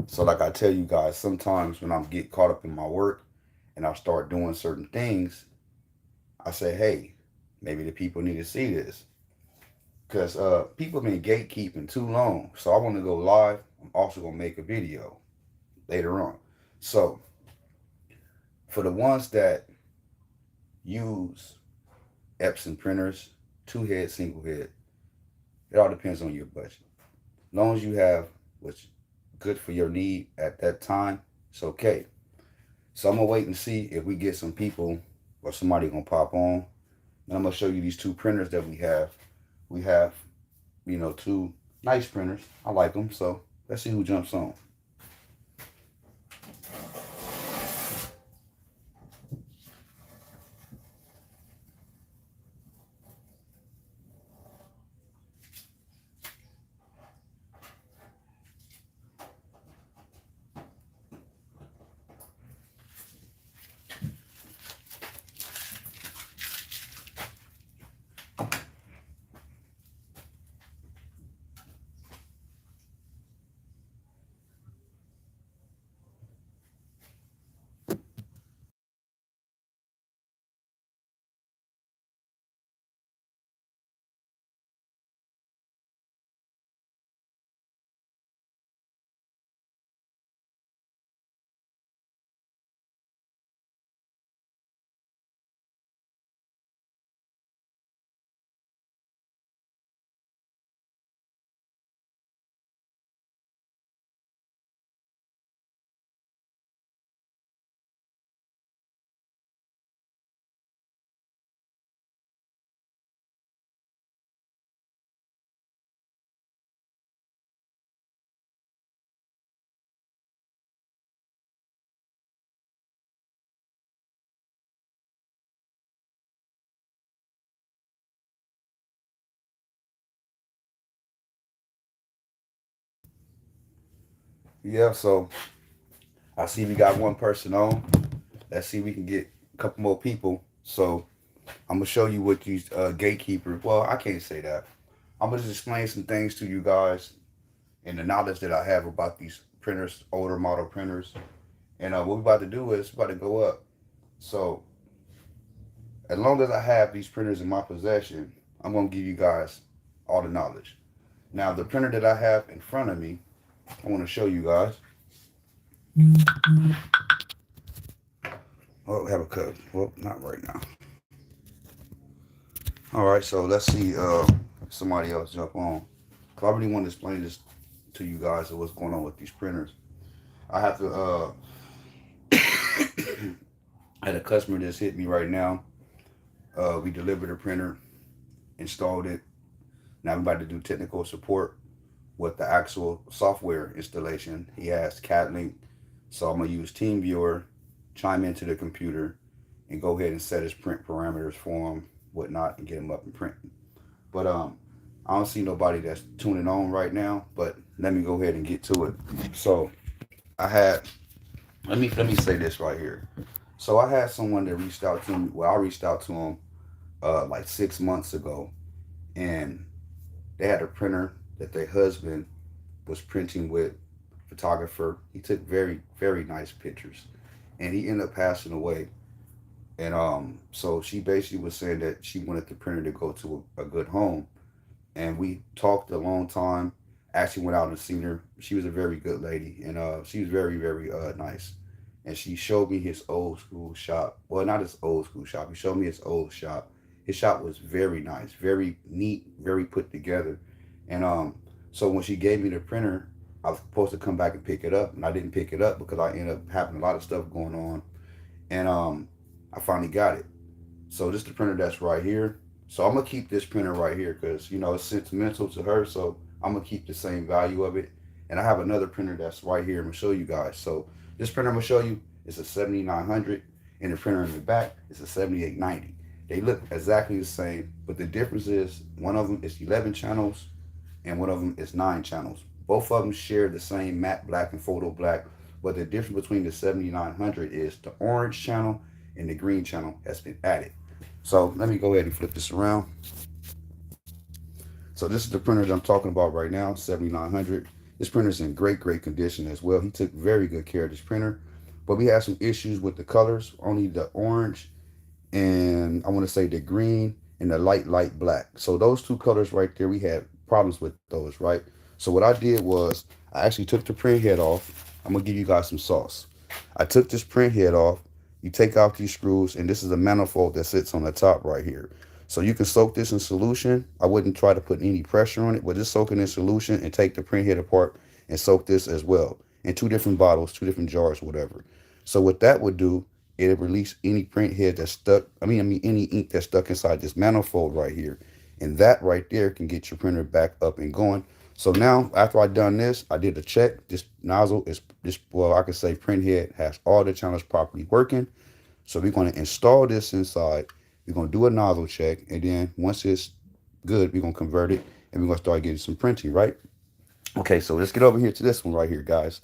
So like I tell you guys, sometimes when I'm get caught up in my work and I start doing certain things, I say, hey, maybe the people need to see this. Because people been gatekeeping too long. So I want to go live. I'm also going to make a video later on. So for the ones that use Epson printers, two head, single head, it all depends on your budget. As long as you have what's good for your need at that time, it's okay. So I'm gonna wait and see if we get some people or somebody gonna pop on. And I'm gonna show you these two printers that we have. We have, two nice printers. I like them. So let's see who jumps on. Yeah, so I see we got one person on. Let's see if we can get a couple more people. So I'm gonna show you what these gatekeepers. Well, I can't say that. I'm gonna just explain some things to you guys and the knowledge that I have about these printers, older model printers. And what we're about to do is we're about to go up. So as long as I have these printers in my possession, I'm gonna give you guys all the knowledge. Now the printer that I have in front of me, I want to show you guys. Oh, have a cut. Well, not right now. All right, so let's see somebody else jump on. Cause I really want to explain this to you guys of what's going on with these printers. I have to I had a customer that's hit me right now. We delivered a printer, installed it. Now we're about to do technical support with the actual software installation. He has CAD-Link, so I'm gonna use TeamViewer, chime into the computer, and go ahead and set his print parameters for him, whatnot, and get him up and printing. But I don't see nobody that's tuning on right now. But let me go ahead and get to it. So I had let me say this right here. So I had someone that reached out to me. Well, I reached out to him like 6 months ago, and they had a printer that their husband was printing with photographer. He took very, very nice pictures, and he ended up passing away. And so she basically was saying that she wanted the printer to go to a good home, and we talked a long time. Actually, went out and seen her. She was a very good lady, and she was very, very nice. And she showed me his old school shop. Well, not his old school shop. He showed me his old shop. His shop was very nice, very neat, very put together. And so when she gave me the printer, I was supposed to come back and pick it up, and I didn't pick it up because I ended up having a lot of stuff going on. And I finally got it. So this is the printer that's right here. So I'm gonna keep this printer right here because it's sentimental to her. So I'm gonna keep the same value of it. And I have another printer that's right here. I'm gonna show you guys. So this printer I'm gonna show you is a 7900, and the printer in the back is a 7890. They look exactly the same, but the difference is one of them is 11 channels and one of them is 9 channels. Both of them share the same matte black and photo black, but the difference between the 7900 is the orange channel and the green channel has been added. So let me go ahead and flip this around. So this is the printer that I'm talking about right now, 7900. This printer's in great condition as well. He took very good care of this printer, but we had some issues with the colors, only the orange and I want to say the green and the light black. So those two colors right there, we had problems with those, right? So what I did was I actually took the print head off. I'm gonna give you guys some sauce. I took this print head off. You take out these screws, and this is a manifold that sits on the top right here. So you can soak this in solution. I wouldn't try to put any pressure on it, but just soak it in solution and take the print head apart and soak this as well in two different bottles, two different jars, whatever. So what that would do, it'll release any print head that's stuck. I mean any ink that's stuck inside this manifold right here, and that right there can get your printer back up and going. So now, after I done this, I did a check. This nozzle is this. Well, I could say print head has all the channels properly working. So we're going to install this inside. We're going to do a nozzle check, and then once it's good, we're going to convert it, and we're going to start getting some printing, right? Okay, so let's get over here to this one right here, guys.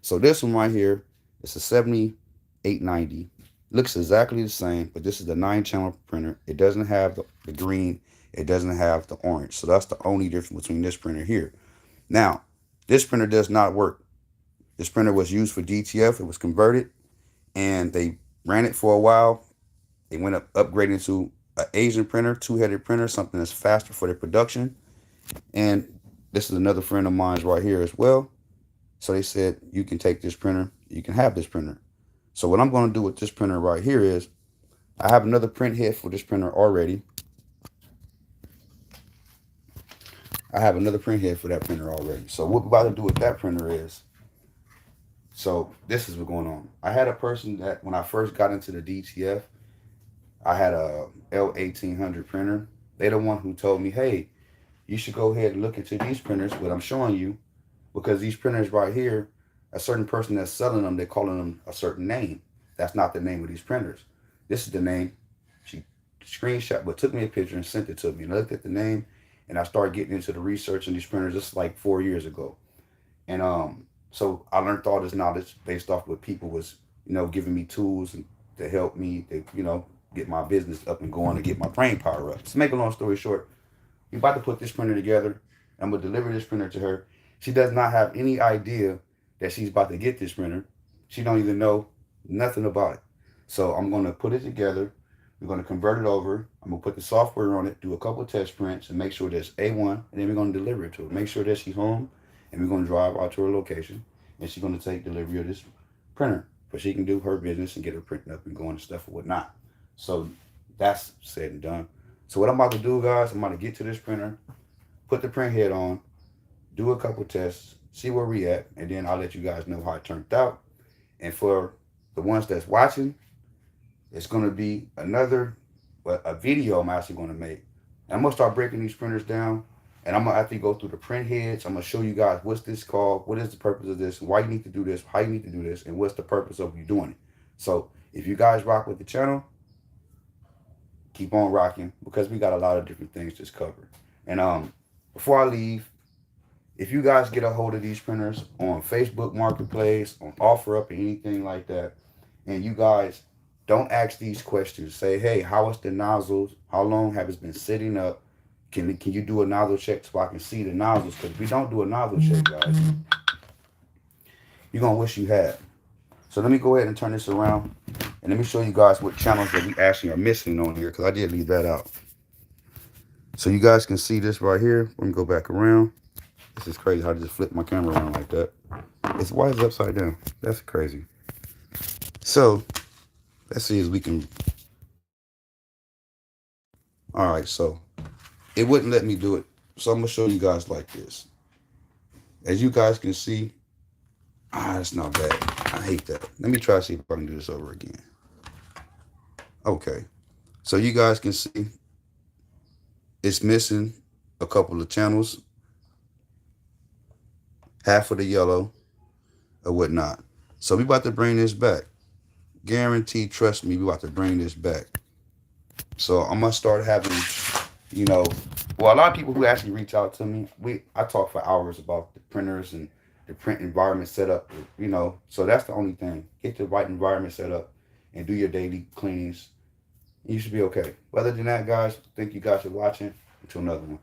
So this one right here, it's a 7890. Looks exactly the same, but this is the 9-channel printer. It doesn't have the green. It doesn't have the orange. So that's the only difference between this printer here. Now, this printer does not work. This printer was used for DTF. It was converted, and they ran it for a while. They went up upgrading to an Asian printer, two-headed printer, something that's faster for their production. And this is another friend of mine's right here as well. So they said, you can take this printer, you can have this printer. So what I'm going to do with this printer right here is, I have another print head for this printer already. I have another print head for that printer already. So what we're about to do with that printer is, so this is what's going on. I had a person that when I first got into the DTF, I had a L1800 printer. They're the one who told me, hey, you should go ahead and look into these printers, what I'm showing you, because these printers right here, a certain person that's selling them, they're calling them a certain name. That's not the name of these printers. This is the name. She screenshot, but took me a picture and sent it to me. And I looked at the name, and I started getting into the research on these printers just like 4 years ago. And so I learned all this knowledge based off what people was, giving me tools and to help me to, get my business up and going and get my brain power up. To make a long story short, we're about to put this printer together. I'm going to deliver this printer to her. She does not have any idea that she's about to get this printer. She don't even know nothing about it. So I'm going to put it together. We're going to convert it over. I'm going to put the software on it, do a couple of test prints, and make sure that's A1, and then we're going to deliver it to her. Make sure that she's home, and we're going to drive out to her location, and she's going to take delivery of this printer, so she can do her business and get her printing up and going and stuff and whatnot. So that's said and done. So what I'm about to do, guys, I'm about to get to this printer, put the print head on, do a couple tests, see where we at, and then I'll let you guys know how it turned out. And for the ones that's watching, it's going to be a video I'm actually going to make. And I'm going to start breaking these printers down, and I'm going to actually go through the print heads. I'm going to show you guys what's this called, what is the purpose of this, why you need to do this, how you need to do this, and what's the purpose of you doing it. So if you guys rock with the channel, keep on rocking, because we got a lot of different things to cover. And before I leave, if you guys get a hold of these printers on Facebook Marketplace, on OfferUp, or anything like that, and you guys don't ask these questions. Say, hey, how is the nozzles? How long have it been sitting up? Can you do a nozzle check so I can see the nozzles? Because if we don't do a nozzle check, guys, you're going to wish you had. So let me go ahead and turn this around, and let me show you guys what channels that we actually are missing on here, because I did leave that out. So you guys can see this right here. Let me go back around. This is crazy how I just flip my camera around like that. Why is it upside down? That's crazy. So let's see if we can. All right, so it wouldn't let me do it. So I'm gonna show you guys like this. As you guys can see, that's not bad. I hate that. Let me try to see if I can do this over again. Okay, so you guys can see it's missing a couple of channels, half of the yellow or whatnot. So we about to bring this back. Guaranteed, trust me, we about to bring this back. So I'm gonna start having, well, a lot of people who actually reach out to me, I talk for hours about the printers and the print environment set up, so that's the only thing. Get the right environment set up and do your daily cleanings. You should be okay. Other than that, guys, thank you guys for watching. Until another one.